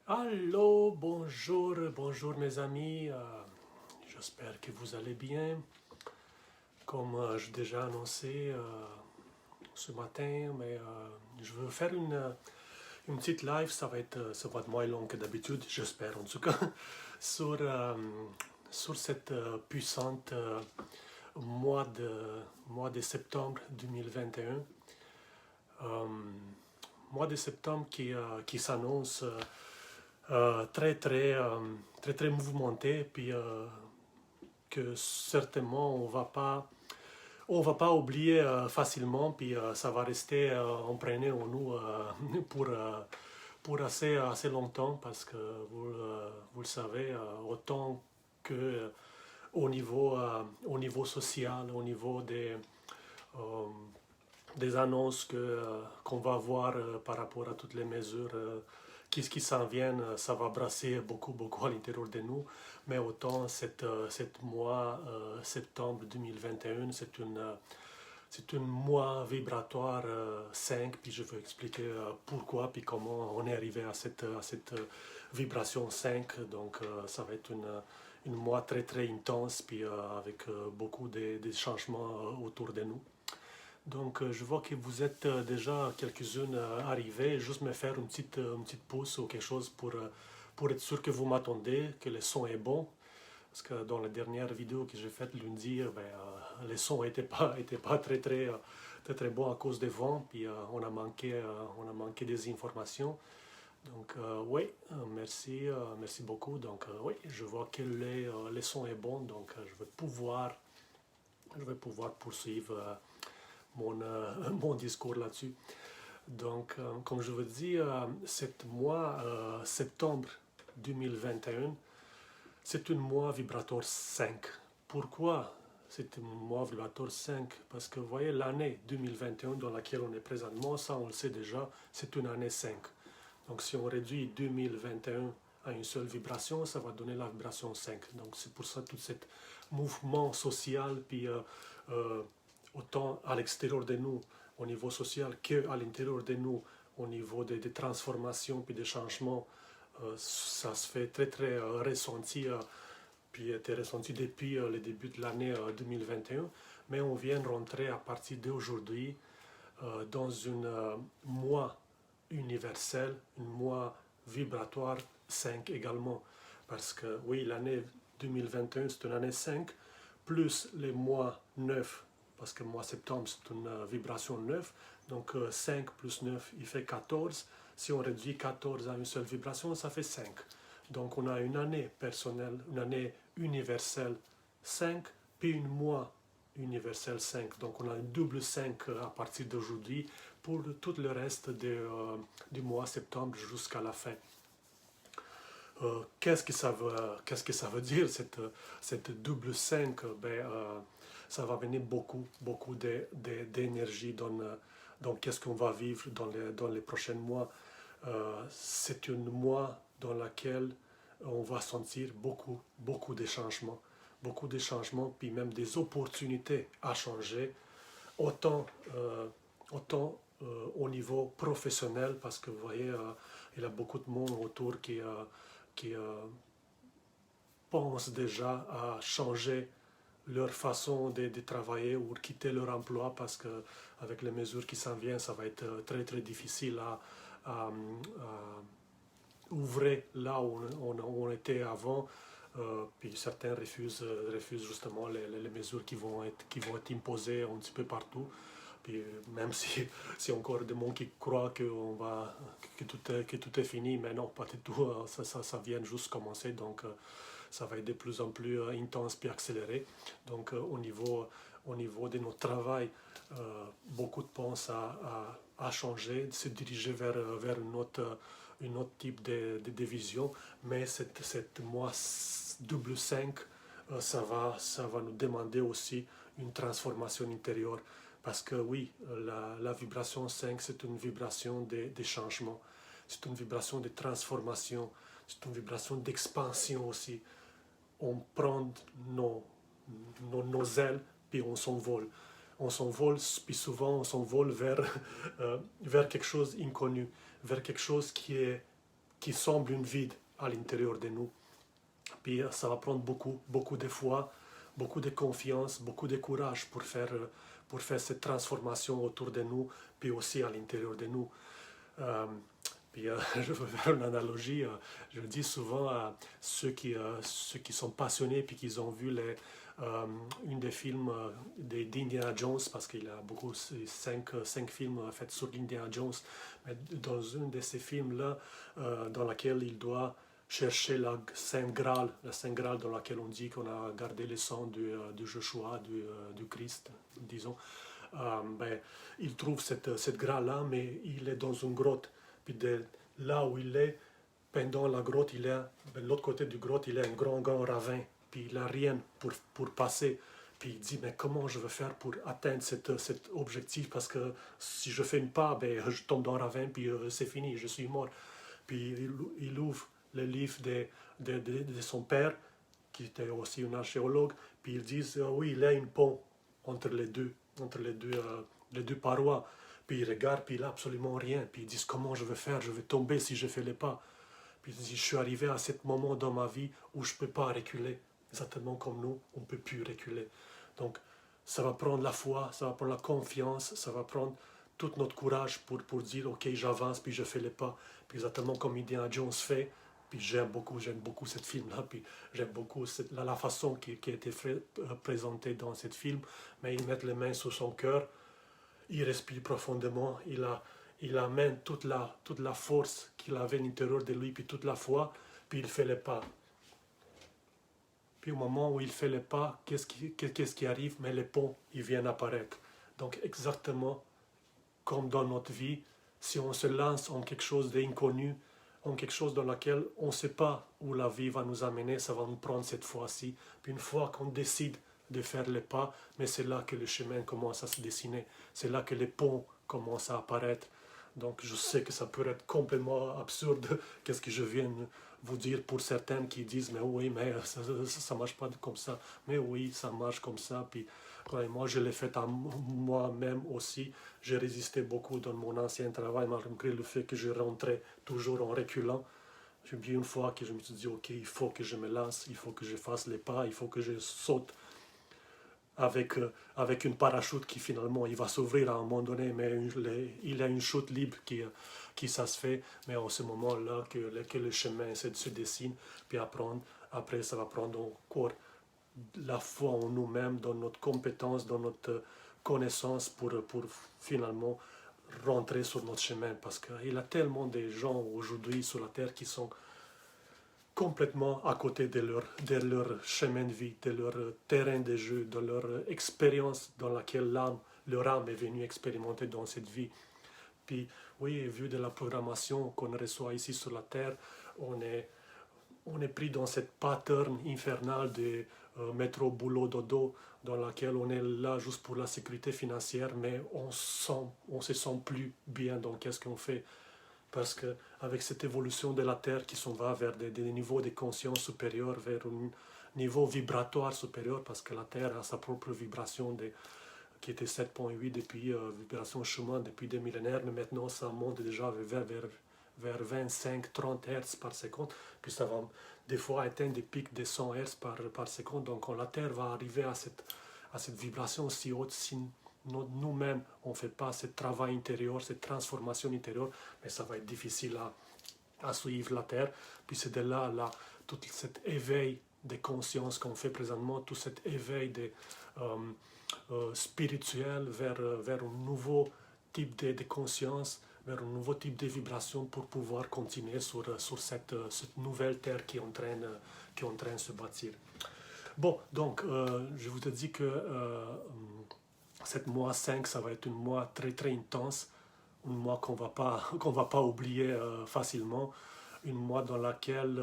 Allô, bonjour, bonjour mes amis. J'espère que vous allez bien. Comme j'ai déjà annoncé ce matin, mais je veux faire une petite live. Ça va être moins long que d'habitude, j'espère en tout cas, sur, sur cette puissante mois de, mois de septembre 2021. Euh, Mois de septembre qui s'annonce très très mouvementé, puis que certainement on va pas oublier facilement, puis ça va rester imprégné en nous pour assez longtemps, parce que vous le savez, autant que au niveau social, au niveau euh, des annonces qu'on va avoir par rapport à toutes les mesures qui s'en viennent, ça va brasser beaucoup à l'intérieur de nous. Mais autant cette mois, septembre 2021, c'est un mois vibratoire 5, puis je vais expliquer pourquoi, puis comment on est arrivé à cette vibration 5. Donc ça va être une mois très très intense, puis avec beaucoup de changements autour de nous. Donc, je vois que vous êtes déjà quelques-unes arrivées. Juste me faire une petite pause ou quelque chose pour être sûr que vous m'attendez, que le son est bon. Parce que dans la dernière vidéo que j'ai faite lundi, le son était pas très bon à cause des vents, puis on a manqué des informations. Donc, oui, merci beaucoup. Donc, oui, je vois que le son est bon, donc je vais pouvoir poursuivre mon discours là-dessus. Donc, comme je vous dis, cette mois, septembre 2021, c'est un mois vibratoire 5. Pourquoi c'est un mois vibratoire 5? Parce que vous voyez, l'année 2021 dans laquelle on est présentement, ça on le sait déjà, c'est une année 5. Donc si on réduit 2021 à une seule vibration, ça va donner la vibration 5. Donc c'est pour ça tout ce mouvement social, puis euh, autant à l'extérieur de nous, au niveau social, qu'à l'intérieur de nous, au niveau des transformations puis des changements, ça se fait très très ressenti, puis était ressenti depuis le début de l'année 2021. Mais on vient de rentrer à partir d'aujourd'hui dans une mois universel, une mois vibratoire 5 également. Parce que oui, l'année 2021, c'est une année 5, plus les mois 9, parce que le mois septembre, c'est une vibration 9. Donc 5 plus 9, il fait 14. Si on réduit 14 à une seule vibration, ça fait 5. Donc on a une année personnelle, une année universelle 5, puis une mois universel 5. Donc on a un double 5 à partir d'aujourd'hui pour tout le reste du mois septembre jusqu'à la fin. Qu'est-ce que ça veut dire cette double 5? Ça va venir beaucoup d'énergie dans qu'est-ce qu'on va vivre dans les prochains mois. C'est un mois dans lequel on va sentir beaucoup de changements. Beaucoup de changements, puis même des opportunités à changer, autant, au niveau professionnel, parce que vous voyez, il y a beaucoup de monde autour qui pensent déjà à changer leur façon de travailler ou quitter leur emploi parce que avec les mesures qui s'en viennent, ça va être très très difficile à ouvrir là où on était avant. Puis certains refusent justement les mesures qui vont être imposées un petit peu partout. Puis même si encore des gens qui croient que tout est fini, mais non, pas du tout. Ça vient juste commencer, donc ça va être de plus en plus intense puis accéléré. Donc au niveau de notre travail, beaucoup de pensent à changer, de se diriger vers une autre type de vision, mais cette mois double 5, ça va nous demander aussi une transformation intérieure. Parce que oui, la vibration 5, c'est une vibration de changement, c'est une vibration de transformation, c'est une vibration d'expansion aussi. On prend nos ailes, puis on s'envole. On s'envole, puis souvent on s'envole vers quelque chose d'inconnu, vers quelque chose qui est qui semble une vide à l'intérieur de nous. Puis ça va prendre beaucoup de foi, beaucoup de confiance, beaucoup de courage pour faire cette transformation autour de nous, puis aussi à l'intérieur de nous. Euh, Puis je veux faire une analogie. Je dis souvent à ceux qui sont passionnés puis qui ont vu une des films d'Indiana Jones, parce qu'il a beaucoup, cinq films faits sur Indiana Jones, mais dans un de ces films-là, dans lequel il doit chercher la Saint Graal dans laquelle on dit qu'on a gardé le sang de Joshua, du Christ, disons. Ben, il trouve cette Graal-là, mais il est dans une grotte. Puis là où il est, pendant la grotte, de l'autre côté du grotte, il y a un grand ravin. Puis il n'a rien pour passer. Puis il dit, mais comment je vais faire pour atteindre cet objectif? Parce que si je fais une pas, ben, je tombe dans le ravin, puis c'est fini, je suis mort. Puis il ouvre le livre de son père, qui était aussi un archéologue, puis ils disent, oui, il y a une pont entre les deux parois. Puis il regarde, puis il n'a absolument rien. Puis ils disent, comment je vais faire? Je vais tomber si je fais les pas. Puis il dit, je suis arrivé à ce moment dans ma vie où je ne peux pas reculer. Exactement comme nous, on ne peut plus reculer. Donc, ça va prendre la foi, ça va prendre la confiance, ça va prendre tout notre courage pour dire, ok, j'avance, puis je fais les pas. Puis exactement comme Indiana Jones fait. Puis j'aime beaucoup ce film-là. Puis j'aime beaucoup la façon qui a été présentée dans ce film. Mais il met les mains sur son cœur. Il respire profondément, il amène toute la force qu'il avait à l'intérieur de lui, puis toute la foi, puis il fait les pas. Puis au moment où il fait les pas, qu'est-ce qui arrive? Mais les ponts, ils viennent apparaître. Donc exactement comme dans notre vie, si on se lance en quelque chose d'inconnu, en quelque chose dans lequel on ne sait pas où la vie va nous amener, ça va nous prendre cette fois-ci. Puis une fois qu'on décide de faire les pas, mais c'est là que le chemin commence à se dessiner, c'est là que les ponts commencent à apparaître. Donc je sais que ça peut être complètement absurde, qu'est-ce que je viens de vous dire pour certaines qui disent, mais oui, mais ça ne marche pas comme ça. Mais oui, ça marche comme ça. Puis moi, je l'ai fait à moi-même aussi. J'ai résisté beaucoup dans mon ancien travail, malgré le fait que je rentrais toujours en reculant. J'ai bien une fois que je me suis dit, ok, il faut que je me lance, il faut que je fasse les pas, il faut que je saute avec une parachute qui finalement il va s'ouvrir à un moment donné, mais il y a une chute libre qui ça se fait, mais en ce moment-là que le chemin se dessine, puis après ça va prendre encore la foi en nous-mêmes, dans notre compétence, dans notre connaissance pour finalement rentrer sur notre chemin, parce qu'il y a tellement de gens aujourd'hui sur la terre qui sont complètement à côté de leur chemin de vie, de leur terrain de jeu, de leur expérience dans laquelle leur âme est venue expérimenter dans cette vie. Puis oui, vu de la programmation qu'on reçoit ici sur la terre, on est pris dans cette pattern infernale de métro, boulot, dodo, dans laquelle on est là juste pour la sécurité financière, mais on se sent plus bien dans qu'est-ce qu'on fait. Parce qu'avec cette évolution de la Terre qui s'en va vers des niveaux de conscience supérieurs, vers un niveau vibratoire supérieur, parce que la Terre a sa propre vibration qui était 7.8 depuis vibration Schumann depuis des millénaires, mais maintenant ça monte déjà vers 25-30 Hz par seconde, puis ça va des fois atteindre des pics de 100 Hz par seconde, donc la Terre va arriver à cette vibration si haute, si nous-mêmes, on ne fait pas ce travail intérieur, cette transformation intérieure, mais ça va être difficile à suivre la Terre. Puis c'est de là, tout cet éveil de conscience qu'on fait présentement, tout cet éveil spirituel vers un nouveau type de conscience, vers un nouveau type de vibration pour pouvoir continuer sur cette nouvelle Terre qui est en train de se bâtir. Bon, donc, je vous ai dit que cette mois 5, ça va être un mois très très intense, un mois qu'on va pas oublier facilement, un mois dans lequel,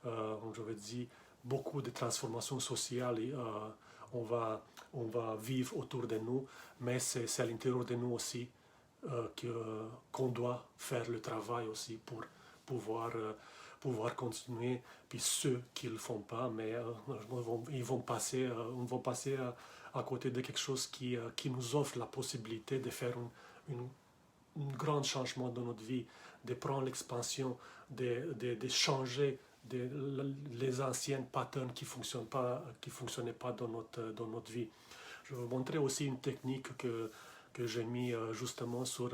je vais dire, beaucoup de transformations sociales on va vivre autour de nous, mais c'est à l'intérieur de nous aussi qu'on doit faire le travail aussi pour pouvoir continuer. Puis ceux qui ne le font pas, mais ils vont passer à côté de quelque chose qui nous offre la possibilité de faire une un grand changement dans notre vie, de prendre l'expansion, de changer les anciennes patterns qui fonctionnaient pas dans notre vie. Je vais vous montrer aussi une technique que j'ai mis justement sur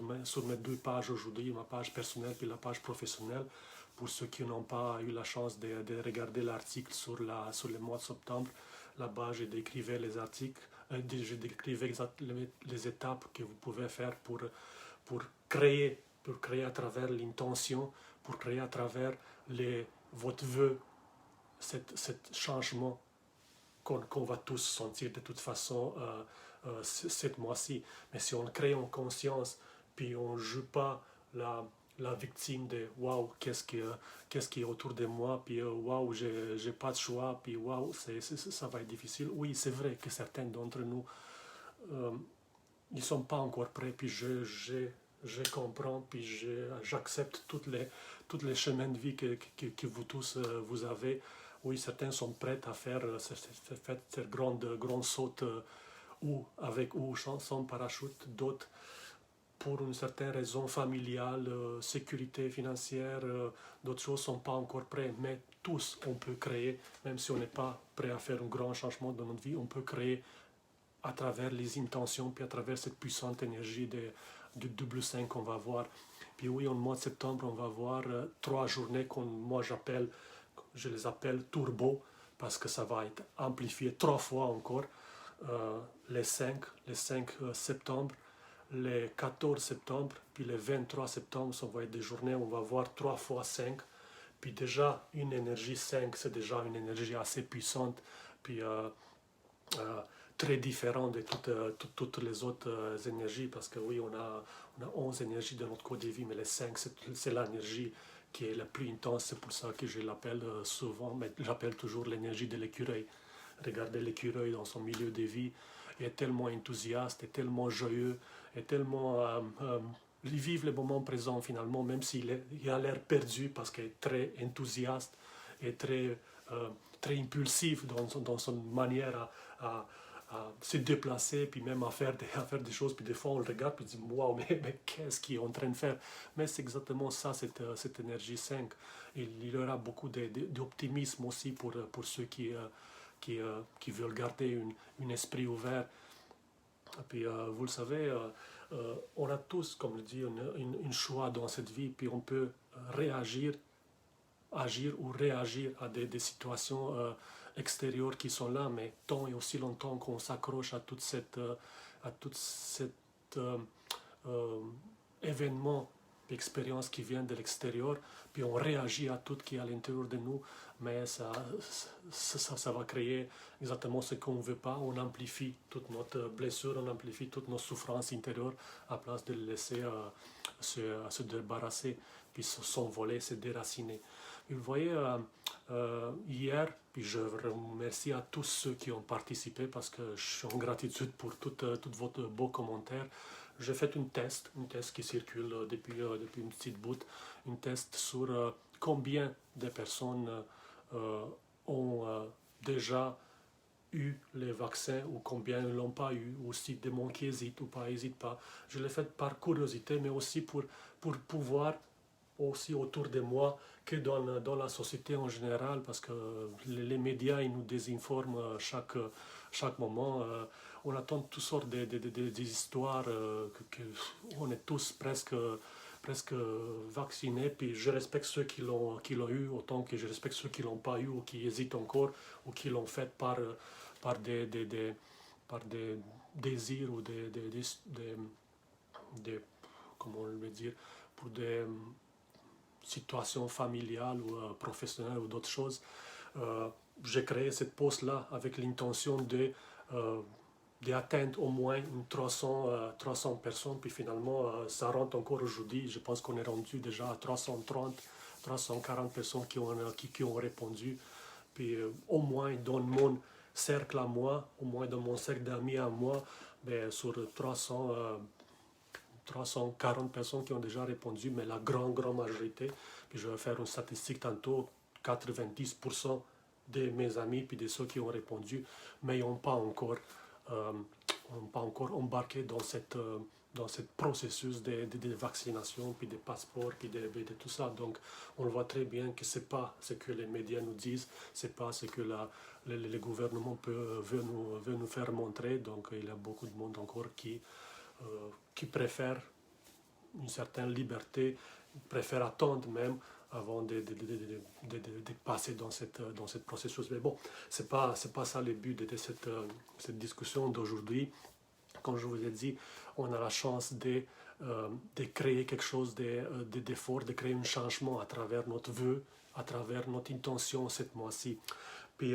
mes deux pages aujourd'hui, ma page personnelle et la page professionnelle. Pour ceux qui n'ont pas eu la chance de regarder l'article sur le mois de septembre, là-bas, je décrivais les articles, je décrivais les étapes que vous pouvez faire pour créer à travers l'intention, pour créer à travers votre vœu, cet changement qu'on va tous sentir de toute façon cette mois-ci. Mais si on crée en conscience, puis on ne joue pas la victime de waouh, qu'est-ce qui est autour de moi, puis waouh, j'ai pas de choix, puis waouh, ça va être difficile. Oui, c'est vrai que certains d'entre nous, ils ne sont pas encore prêts, puis je comprends, puis j'accepte toutes les chemins de vie que vous tous vous avez. Oui, certains sont prêts à faire cette grande saute ou avec ou sans parachute, d'autres pour une certaine raison familiale, sécurité financière, d'autres choses ne sont pas encore prêts. Mais tous, on peut créer, même si on n'est pas prêt à faire un grand changement dans notre vie, on peut créer à travers les intentions, puis à travers cette puissante énergie du double 5 qu'on va voir. Puis oui, au mois de septembre, on va voir 3 journées que moi je les appelle turbo, parce que ça va être amplifié 3 fois encore. Les 5 septembre, les 14 septembre, puis les 23 septembre, ça va être des journées où on va voir 3 fois 5. Puis déjà, une énergie 5, c'est déjà une énergie assez puissante, puis très différente de toutes les autres énergies, parce que oui, on a 11 énergies de notre code de vie, mais les 5, c'est l'énergie qui est la plus intense. C'est pour ça que je l'appelle souvent, mais j'appelle toujours l'énergie de l'écureuil. Regardez l'écureuil dans son milieu de vie, il est tellement enthousiaste, est tellement joyeux, est tellement... il vit le moment présent finalement, même s'il a l'air perdu parce qu'il est très enthousiaste et très impulsif dans son manière à se déplacer, puis même à faire des choses, puis des fois on le regarde, puis on dit « Wow, mais qu'est-ce qu'il est en train de faire ?» Mais c'est exactement ça, cette énergie 5. Il y aura beaucoup d'optimisme aussi pour ceux qui veulent garder un esprit ouvert. Et puis, vous le savez, on a tous, comme je dis, un choix dans cette vie, puis on peut agir ou réagir à des situations extérieures qui sont là, mais tant et aussi longtemps qu'on s'accroche à tout cet événement, expérience qui vient de l'extérieur, puis on réagit à tout qui est à l'intérieur de nous, mais ça va créer exactement ce qu'on ne veut pas. On amplifie toute notre blessure, on amplifie toutes nos souffrances intérieures à place de le laisser se débarrasser, puis s'envoler, se déraciner. Vous voyez, hier, puis je remercie à tous ceux qui ont participé parce que je suis en gratitude pour tous vos beaux commentaires. J'ai fait un test qui circule depuis une petite bout, un test sur combien de personnes ont déjà eu les vaccins ou combien ne l'ont pas eu, ou si des gens qui hésitent ou pas hésitent pas. Je l'ai fait par curiosité, mais aussi pour pouvoir aussi autour de moi que dans la société en général, parce que les médias ils nous désinforment chaque moment. On attend toutes sortes des histoires on est tous presque vaccinés, puis je respecte ceux qui l'ont eu autant que je respecte ceux qui l'ont pas eu ou qui hésitent encore ou qui l'ont fait par des désirs ou comment on veut dire, pour des situations familiales ou professionnelles ou d'autres choses. J'ai créé cette poste-là avec l'intention d'atteindre au moins 300 personnes, puis finalement ça rentre encore aujourd'hui. Je pense qu'on est rendu déjà à 330, 340 personnes qui ont répondu. Puis au moins dans mon cercle à moi, au moins dans mon cercle d'amis à moi, ben, sur 340 personnes qui ont déjà répondu, mais la grande majorité, puis je vais faire une statistique tantôt, 90% de mes amis puis de ceux qui ont répondu, mais ils n'ont pas encore embarqué dans dans ce processus de vaccination, puis des passeports, puis de tout ça. Donc, on voit très bien que ce n'est pas ce que les médias nous disent, ce n'est pas ce que le gouvernement veut nous faire montrer. Donc, il y a beaucoup de monde encore qui préfère une certaine liberté, préfère attendre même avant de passer dans cette processus. Mais bon, c'est pas ça le but de cette discussion d'aujourd'hui. Comme je vous ai dit, on a la chance de créer quelque chose de fort, de créer un changement à travers notre vœu, à travers notre intention cette mois-ci. Puis,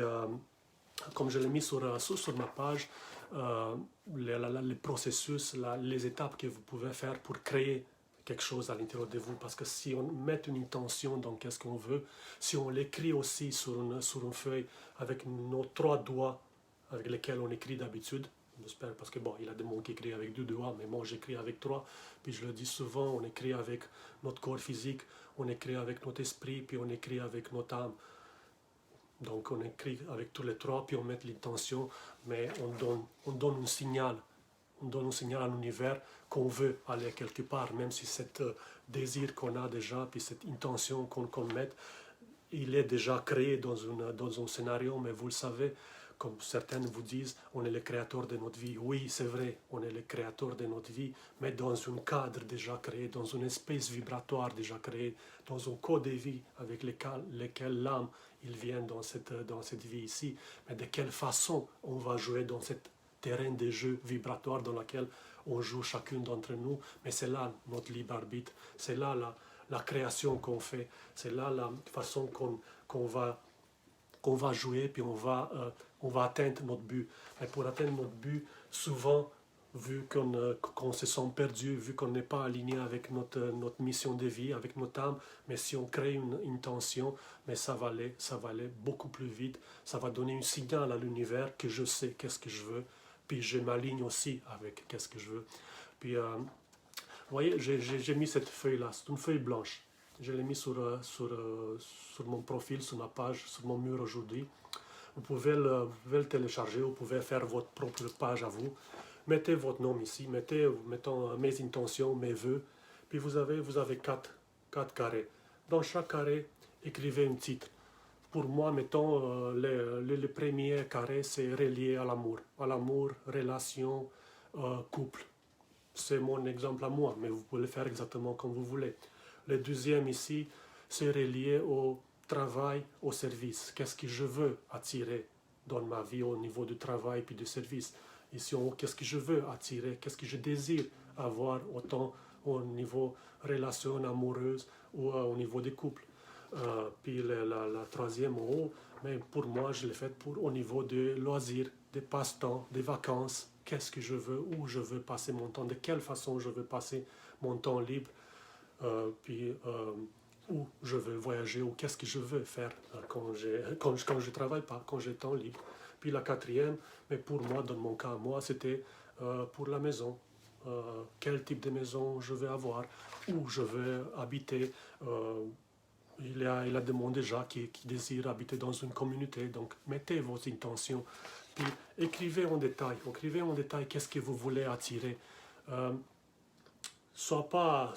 comme je l'ai mis sur ma page, le processus, les étapes que vous pouvez faire pour créer quelque chose à l'intérieur de vous. Parce que si on met une intention dans qu'est-ce qu'on veut, si on l'écrit aussi sur une feuille avec nos 3 doigts avec lesquels on écrit d'habitude, j'espère, parce que bon, il y a des gens qui écrivent avec 2 doigts, mais moi j'écris avec 3. Puis je le dis souvent, on écrit avec notre corps physique, on écrit avec notre esprit, puis on écrit avec notre âme. Donc on écrit avec tous les 3, puis on met l'intention, mais on donne un signal. On donne un signal à l'univers qu'on veut aller quelque part, même si cet désir qu'on a déjà, puis cette intention qu'on met, il est déjà créé dans un scénario, mais vous le savez, comme certains vous disent, on est le créateur de notre vie. Oui, c'est vrai, on est le créateur de notre vie, mais dans un cadre déjà créé, dans une espèce vibratoire déjà créée, dans un code de vie avec lequel l'âme il vient dans cette vie ici. Mais de quelle façon on va jouer dans ce terrain de jeu vibratoire dans lequel on joue chacun d'entre nous. Mais c'est là notre libre arbitre, c'est là la création qu'on fait, c'est là la façon qu'on va jouer, puis on va atteindre notre but. Mais pour atteindre notre but, souvent, vu qu'on se sent perdu, vu qu'on n'est pas aligné avec notre mission de vie, avec notre âme, mais si on crée une intention, mais ça va aller beaucoup plus vite, ça va donner un signal à l'univers que je sais qu'est-ce que je veux, puis je m'aligne aussi avec qu'est-ce que je veux. Puis, vous voyez, j'ai mis cette feuille-là, c'est une feuille blanche. Je l'ai mis sur mon profil, sur ma page, sur mon mur aujourd'hui. Vous pouvez le télécharger, vous pouvez faire votre propre page à vous. Mettez votre nom ici, mettons mes intentions, mes vœux, puis vous avez 4 carrés. Dans chaque carré, écrivez un titre. Pour moi, mettons, le premier carré, c'est relié à l'amour, relation, couple. C'est mon exemple à moi, mais vous pouvez le faire exactement comme vous voulez. Le deuxième ici, c'est relié au travail, au service. Qu'est-ce que je veux attirer dans ma vie au niveau du travail puis du service? Ici, qu'est-ce que je veux attirer? Qu'est-ce que je désire avoir autant au niveau relation amoureuse ou au niveau des couples? Puis la troisième en haut, mais pour moi, je l'ai fait au niveau de loisirs, des passe-temps, des vacances. Qu'est-ce que je veux? Où je veux passer mon temps? De quelle façon je veux passer mon temps libre? Puis où je veux voyager, ou qu'est-ce que je veux faire quand je travaille pas, quand j'ai temps libre. Puis la quatrième, mais pour moi, dans mon cas, moi, c'était pour la maison. Quel type de maison je vais avoir, où je vais habiter. Il y a des gens déjà qui désirent habiter dans une communauté, donc mettez vos intentions, puis écrivez en détail qu'est-ce que vous voulez attirer. Soit pas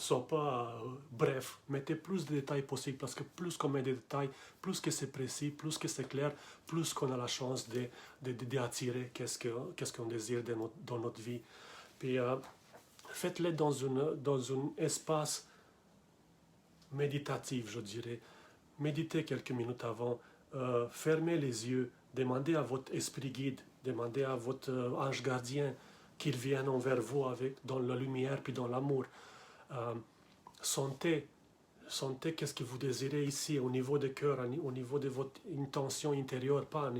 bref, mettez plus de détails possible, parce que plus qu'on met de détails, plus que c'est précis, plus que c'est clair, plus qu'on a la chance d'attirer qu'est-ce qu'on désire dans notre vie. Puis faites-le dans un espace méditatif, je dirais. Méditez quelques minutes avant, fermez les yeux, demandez à votre esprit guide, demandez à votre ange gardien qu'il vienne envers vous dans la lumière puis dans l'amour. Sentez qu'est-ce que vous désirez ici, au niveau du cœur, au niveau de votre intention intérieure, pas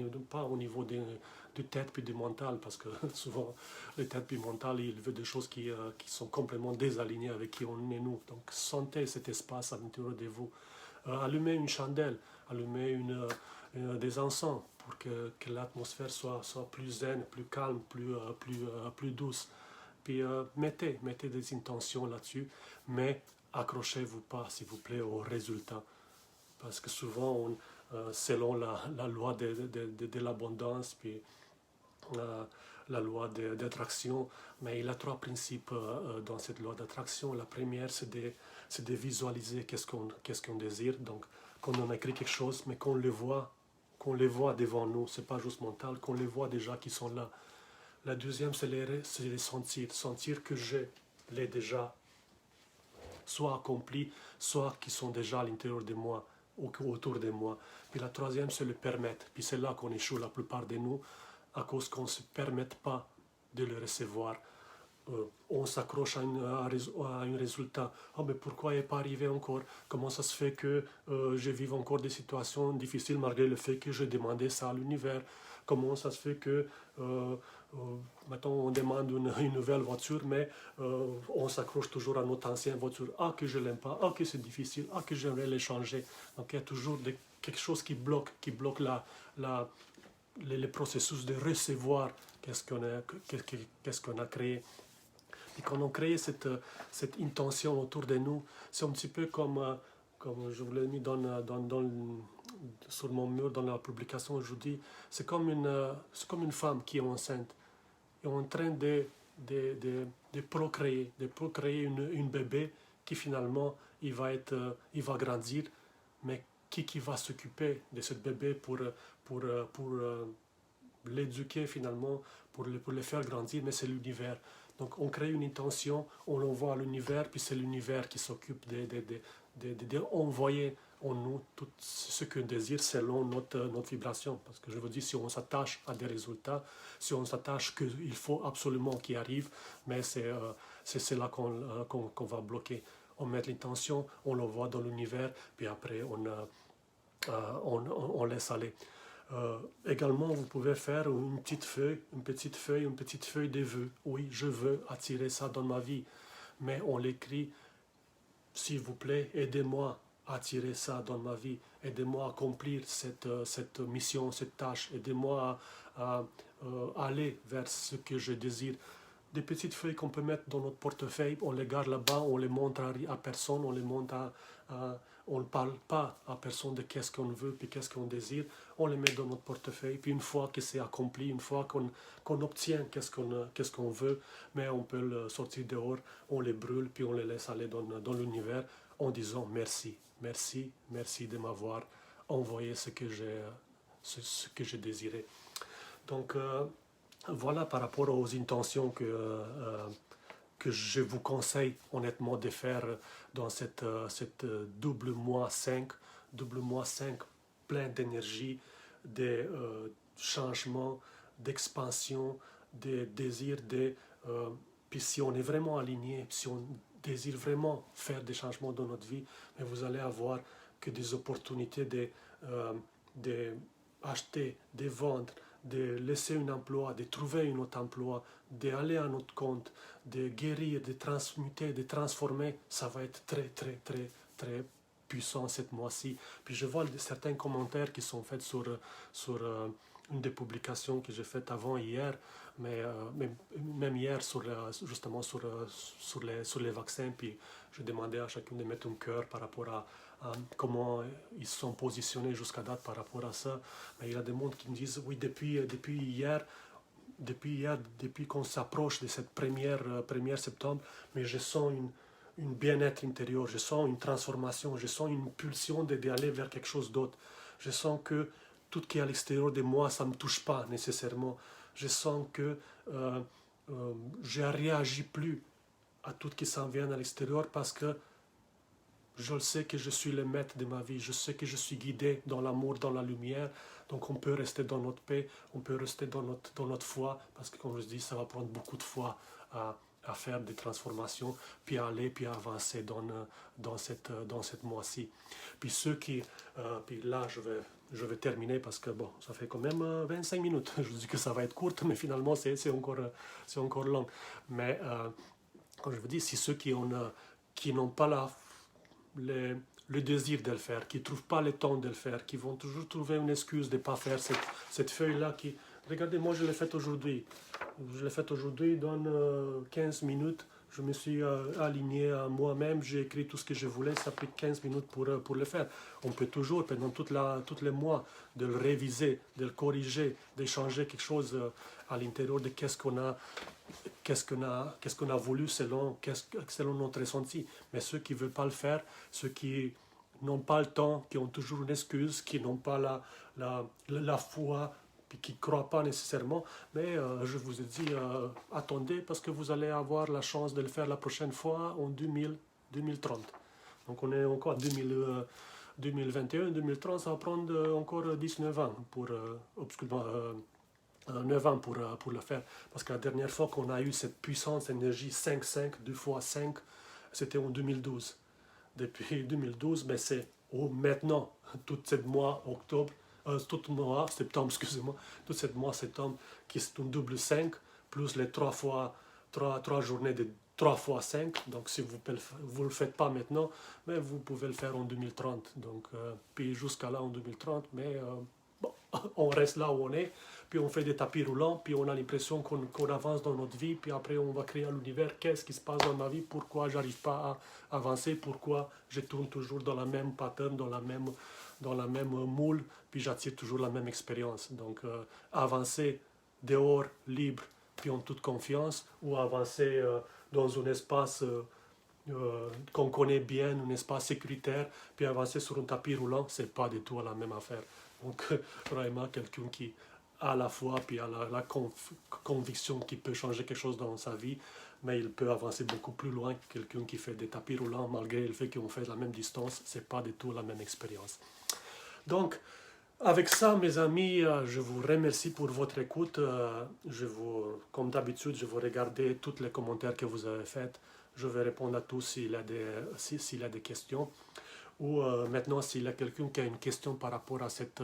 au niveau du tête puis du mental, parce que souvent le tête puis le mental, il veut des choses qui sont complètement désalignées avec qui on est nous. Donc sentez cet espace à l'intérieur de vous. Allumez une chandelle, allumez des encens pour que l'atmosphère soit plus zen, plus calme, plus douce. Puis mettez des intentions là-dessus, mais accrochez-vous pas, s'il vous plaît, au résultat. Parce que souvent, selon la loi de l'abondance, puis la loi d'attraction, mais il y a trois principes dans cette loi d'attraction. La première, c'est de visualiser qu'est-ce qu'on désire. Donc, quand on écrit quelque chose, mais qu'on les voit devant nous, c'est pas juste mental, qu'on les voit déjà qui sont là. La deuxième, c'est les sentir que je l'ai déjà soit accompli, soit qui sont déjà à l'intérieur de moi ou autour de moi. Puis la troisième, c'est le permettre. Puis c'est là qu'on échoue la plupart de nous, à cause qu'on ne se permet pas de le recevoir. On s'accroche à un résultat. Oh, mais pourquoi il n'est pas arrivé encore? Comment ça se fait que je vive encore des situations difficiles malgré le fait que je demandais ça à l'univers? Comment ça se fait que maintenant on demande une nouvelle voiture, mais on s'accroche toujours à notre ancienne voiture. Ah, que je ne l'aime pas, ah, que c'est difficile, ah, que j'aimerais l'échanger. Donc il y a toujours quelque chose qui bloque le processus de recevoir qu'est-ce qu'on a créé. Et quand on crée cette intention autour de nous, c'est un petit peu comme je vous l'ai mis sur mon mur dans la publication aujourd'hui, c'est comme une femme qui est enceinte et en train de procréer une bébé qui finalement il va grandir, mais qui va s'occuper de ce bébé pour l'éduquer finalement, pour le faire grandir, mais c'est l'univers. Donc on crée une intention, on l'envoie à l'univers, puis c'est l'univers qui s'occupe d'envoyer en nous tout ce qu'on désire selon notre vibration. Parce que je vous dis, si on s'attache à des résultats, si on s'attache qu'il faut absolument qu'ils arrivent, mais c'est là qu'on va bloquer. On met l'intention, on l'envoie dans l'univers, puis après on laisse aller. Également, vous pouvez faire une petite feuille de vœux. Oui, je veux attirer ça dans ma vie. Mais on l'écrit, s'il vous plaît, aidez-moi à attirer ça dans ma vie. Aidez-moi à accomplir cette mission, cette tâche. Aidez-moi à aller vers ce que je désire. Des petites feuilles qu'on peut mettre dans notre portefeuille, on les garde là-bas, on les montre à personne, on ne parle pas à personne de qu'est-ce qu'on veut puis qu'est-ce qu'on désire, on les met dans notre portefeuille, puis une fois que c'est accompli, une fois qu'on obtient qu'est-ce qu'on veut, mais on peut le sortir dehors, on les brûle, puis on les laisse aller dans l'univers en disant merci, merci, merci de m'avoir envoyé ce que j'ai désiré. Donc, voilà par rapport aux intentions que je vous conseille honnêtement de faire dans cette double mois 5 plein d'énergie, de changements, d'expansion, de désir, puis si on est vraiment aligné, si on désire vraiment faire des changements dans notre vie, mais vous allez avoir que des opportunités de acheter, de vendre, de laisser un emploi, de trouver un autre emploi, d'aller à notre compte, de guérir, de transmuter, de transformer. Ça va être très, très, très, très puissant cette mois-ci. Puis je vois certains commentaires qui sont faits sur une des publications que j'ai faites avant hier, mais même hier justement sur les vaccins. Puis je demandais à chacun de mettre un cœur par rapport à comment ils sont positionnés jusqu'à date par rapport à ça. Mais il y a des mondes qui me disent, oui, depuis hier, depuis qu'on s'approche de cette première septembre, mais je sens une bien-être intérieur, je sens une transformation, je sens une pulsion d'aller vers quelque chose d'autre. Je sens que tout ce qui est à l'extérieur de moi, ça ne me touche pas nécessairement. Je sens que je ne réagis plus à tout ce qui s'en vient à l'extérieur parce que je sais que je suis le maître de ma vie, je sais que je suis guidé dans l'amour, dans la lumière, donc on peut rester dans notre paix, on peut rester dans notre foi, parce que comme je dis, ça va prendre beaucoup de foi à faire des transformations, puis à aller, puis à avancer dans cette mois-ci. Puis ceux qui, puis là je vais terminer parce que bon, ça fait quand même 25 minutes, je dis que ça va être court, mais finalement c'est encore long. Mais comme je vous dis, si ceux qui n'ont pas le désir de le faire, qui ne trouvent pas le temps de le faire, qui vont toujours trouver une excuse de ne pas faire cette feuille-là regardez, moi je l'ai faite aujourd'hui. Je l'ai faite aujourd'hui dans 15 minutes. Je me suis aligné à moi-même, j'ai écrit tout ce que je voulais, ça a pris 15 minutes pour le faire. On peut toujours, pendant tous les mois, de le réviser, de le corriger, d'échanger quelque chose à l'intérieur de qu'est-ce qu'on a voulu selon notre ressenti. Mais ceux qui ne veulent pas le faire, ceux qui n'ont pas le temps, qui ont toujours une excuse, qui n'ont pas la foi, puis qui ne croient pas nécessairement, mais je vous ai dit, attendez, parce que vous allez avoir la chance de le faire la prochaine fois en 2030. Donc on est encore en 2021, 2030, ça va prendre encore 19 ans pour, 9 ans pour le faire. Parce que la dernière fois qu'on a eu cette puissance énergie 5-5, 2 fois 5, c'était en 2012. Depuis 2012, mais c'est maintenant, tout ce mois septembre, excusez-moi, tout ce mois septembre, qui est un double 5, plus les 3 journées de 3 fois 5. Donc si vous ne le faites pas maintenant, mais vous pouvez le faire en 2030. Donc, puis jusqu'à là en 2030, mais bon, on reste là où on est, puis on fait des tapis roulants, puis on a l'impression qu'on avance dans notre vie, puis après on va créer l'univers, qu'est-ce qui se passe dans ma vie, pourquoi j'arrive pas à avancer, pourquoi je tourne toujours dans la même pattern, dans la même moule, puis j'attire toujours la même expérience. Donc avancer dehors, libre, puis en toute confiance, ou avancer dans un espace qu'on connaît bien, un espace sécuritaire, puis avancer sur un tapis roulant, c'est pas du tout la même affaire. Donc vraiment quelqu'un qui a la foi, puis a la conviction qu'il peut changer quelque chose dans sa vie, mais il peut avancer beaucoup plus loin que quelqu'un qui fait des tapis roulants, malgré le fait qu'on fait la même distance, c'est pas du tout la même expérience. Donc, avec ça, mes amis, je vous remercie pour votre écoute. Comme d'habitude, je vais regarder tous les commentaires que vous avez faits. Je vais répondre à tous s'il y a des questions. Ou maintenant, s'il y a quelqu'un qui a une question par rapport à cette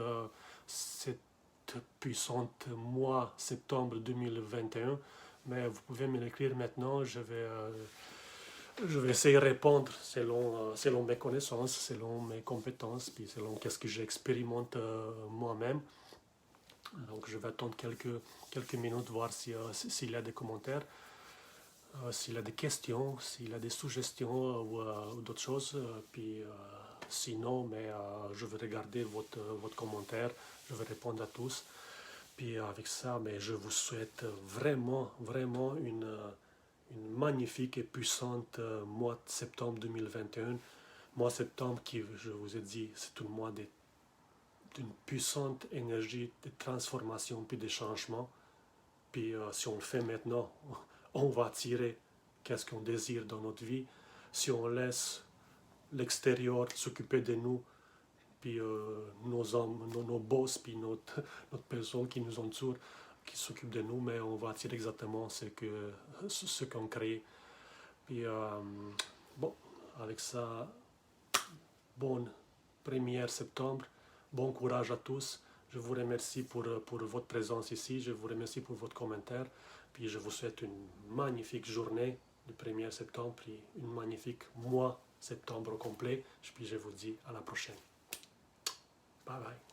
puissante mois septembre 2021, mais vous pouvez me l'écrire maintenant. Je vais essayer de répondre selon mes connaissances, selon mes compétences, puis selon qu'est-ce que j'expérimente moi-même. Donc je vais attendre quelques minutes, voir s'il y a des commentaires, s'il y a des questions, s'il y a des suggestions ou d'autres choses. Puis sinon, mais je vais regarder votre commentaire, je vais répondre à tous. Puis avec ça, mais je vous souhaite vraiment, vraiment une magnifique et puissante mois de septembre 2021. Mois de septembre qui, je vous ai dit, c'est un mois d'une puissante énergie de transformation puis de changement. Puis si on le fait maintenant, on va attirer qu'est-ce qu'on désire dans notre vie. Si on laisse l'extérieur s'occuper de nous, puis nos hommes, nos boss, puis notre personne qui nous entoure, qui s'occupe de nous, mais on va attirer exactement ce qu'on crée. Puis bon, avec ça, bonne 1er septembre, bon courage à tous. Je vous remercie pour votre présence ici, je vous remercie pour votre commentaire, puis je vous souhaite une magnifique journée du 1er septembre, puis une magnifique mois septembre au complet, puis je vous dis à la prochaine. Bye bye.